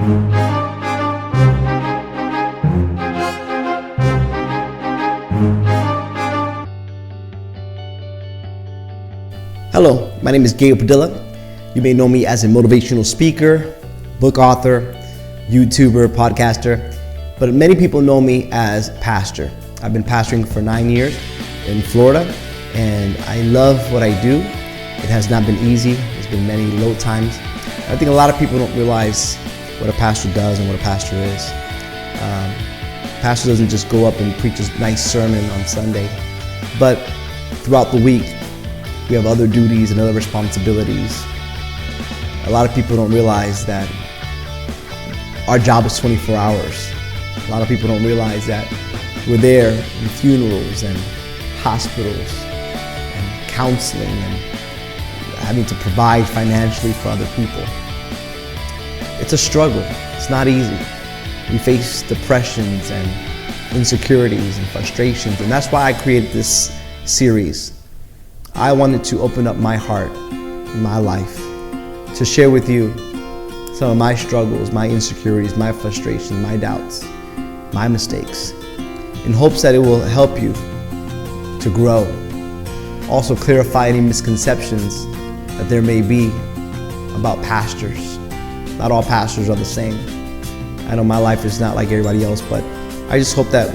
Hello, my name is Gabe Padilla. You may know me as a motivational speaker, book author, YouTuber, podcaster, but many people know me as pastor. I've been pastoring for 9 years in Florida, and I love what I do. It has not been easy. There's been many low times. I think a lot of people don't realize what a pastor does and what a pastor is. Pastor doesn't just go up and preach a nice sermon on Sunday, but throughout the week, we have other duties and other responsibilities. A lot of people don't realize that our job is 24 hours. A lot of people don't realize that we're there in funerals and hospitals and counseling and having to provide financially for other people. It's a struggle. It's not easy. We face depressions and insecurities and frustrations, and that's why I created this series. I wanted to open up my heart and my life to share with you some of my struggles, my insecurities, my frustrations, my doubts, my mistakes, in hopes that it will help you to grow. Also clarify any misconceptions that there may be about pastors. Not all pastors are the same. I know my life is not like everybody else, but I just hope that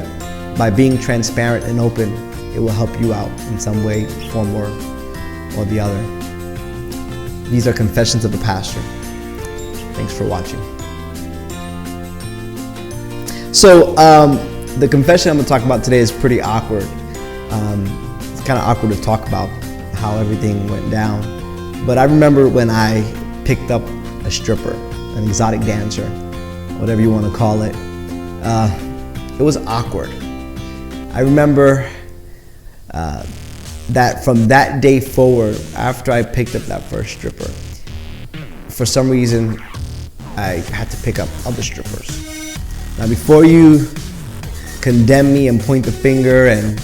by being transparent and open, it will help you out in some way, form, or the other. These are confessions of a pastor. Thanks for watching. So the confession I'm going to talk about today is pretty awkward. It's kind of awkward to talk about how everything went down. But I remember when I picked up a stripper, an exotic dancer, whatever you want to call it. It was awkward. I remember that from that day forward, after I picked up that first stripper, for some reason, I had to pick up other strippers. Now, before you condemn me and point the finger and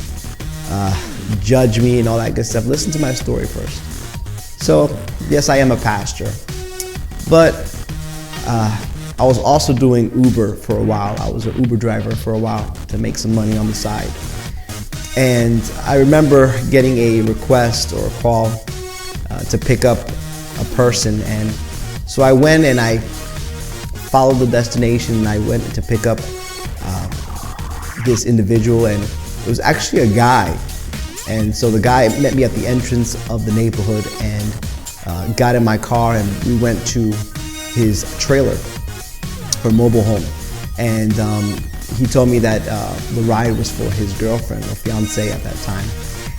judge me and all that good stuff, listen to my story first. So, yes, I am a pastor, but I was also doing Uber for a while. I was an Uber driver for a while to make some money on the side. And I remember getting a request or a call to pick up a person. And so I went and I followed the destination and I went to pick up this individual, and it was actually a guy. And so the guy met me at the entrance of the neighborhood and got in my car, and we went to his trailer for mobile home. And he told me that the ride was for his girlfriend or fiance at that time.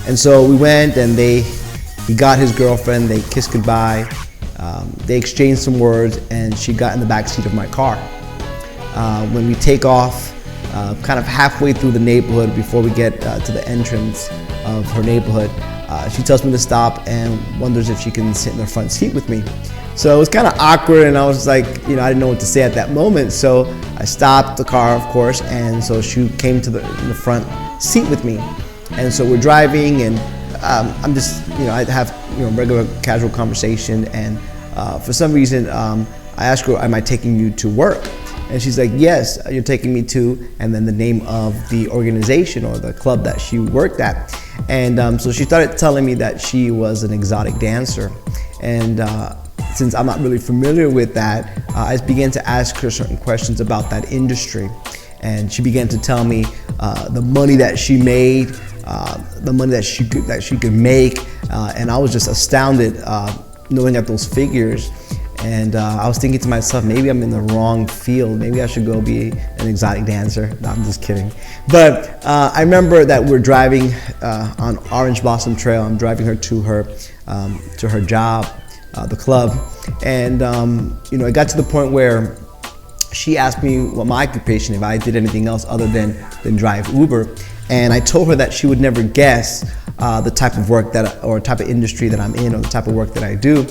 And so we went and he got his girlfriend, they kissed goodbye, they exchanged some words, and she got in the back seat of my car. When we take off, kind of halfway through the neighborhood before we get to the entrance of her neighborhood, she tells me to stop and wonders if she can sit in the front seat with me. So it was kind of awkward, and I was like, I didn't know what to say at that moment. So I stopped the car, of course, and so she came to the front seat with me. And so we're driving, and I'm just, I have, regular casual conversation. And for some reason, I asked her, am I taking you to work? And she's like, yes, you're taking me to, and then the name of the organization or the club that she worked at. And so she started telling me that she was an exotic dancer. And since I'm not really familiar with that, I began to ask her certain questions about that industry. And she began to tell me the money that she made, the money that she could make. And I was just astounded knowing at those figures. And I was thinking to myself, maybe I'm in the wrong field. Maybe I should go be an exotic dancer. No, I'm just kidding. But I remember that we're driving on Orange Blossom Trail. I'm driving her to her job, the club. And it got to the point where she asked me what my occupation, if I did anything else other than drive Uber. And I told her that she would never guess the type of work or type of industry that I'm in, or the type of work that I do.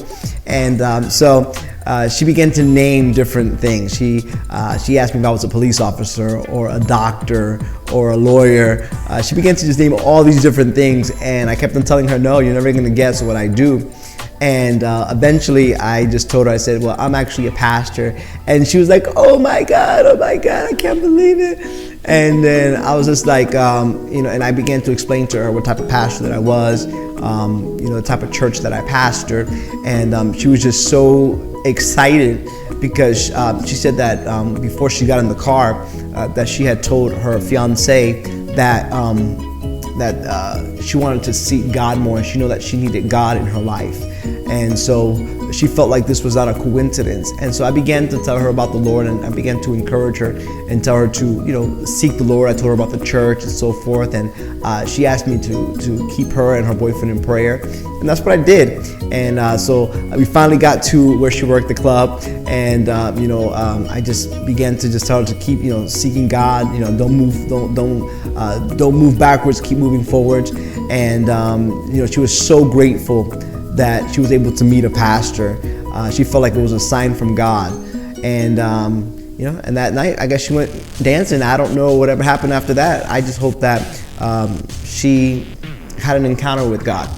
And so she began to name different things. She asked me if I was a police officer or a doctor or a lawyer. She began to just name all these different things, and I kept on telling her, no, you're never gonna guess what I do. And eventually I just told her, I said, well, I'm actually a pastor. And she was like, oh my God, I can't believe it. And then I was just like, and I began to explain to her what type of pastor that I was, the type of church that I pastor. And she was just so excited because she said that before she got in the car, that she had told her fiance that she wanted to seek God more, and she knew that she needed God in her life. And so she felt like this was not a coincidence. And so I began to tell her about the Lord, and I began to encourage her and tell her to, seek the Lord. I told her about the church and so forth. And she asked me to keep her and her boyfriend in prayer. And that's what I did. And so we finally got to where she worked, the club. And, I just began to just tell her to keep, seeking God, don't move backwards, keep moving forward. And, she was so grateful that she was able to meet a pastor. She felt like it was a sign from God. And, and that night, I guess she went dancing. I don't know whatever happened after that. I just hope that she had an encounter with God.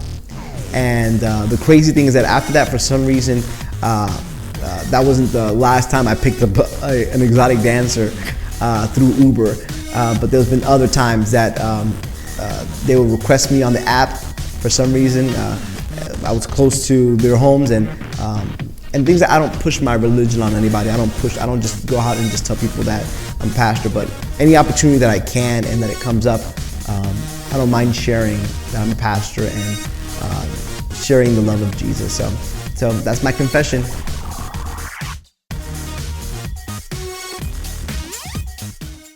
And the crazy thing is that after that, for some reason, that wasn't the last time I picked up an exotic dancer through Uber. But there's been other times that they would request me on the app for some reason. I was close to their homes, and things that I don't push my religion on anybody. I don't just go out and just tell people that I'm a pastor, but any opportunity that I can and that it comes up, I don't mind sharing that I'm a pastor and sharing the love of Jesus. So that's my confession.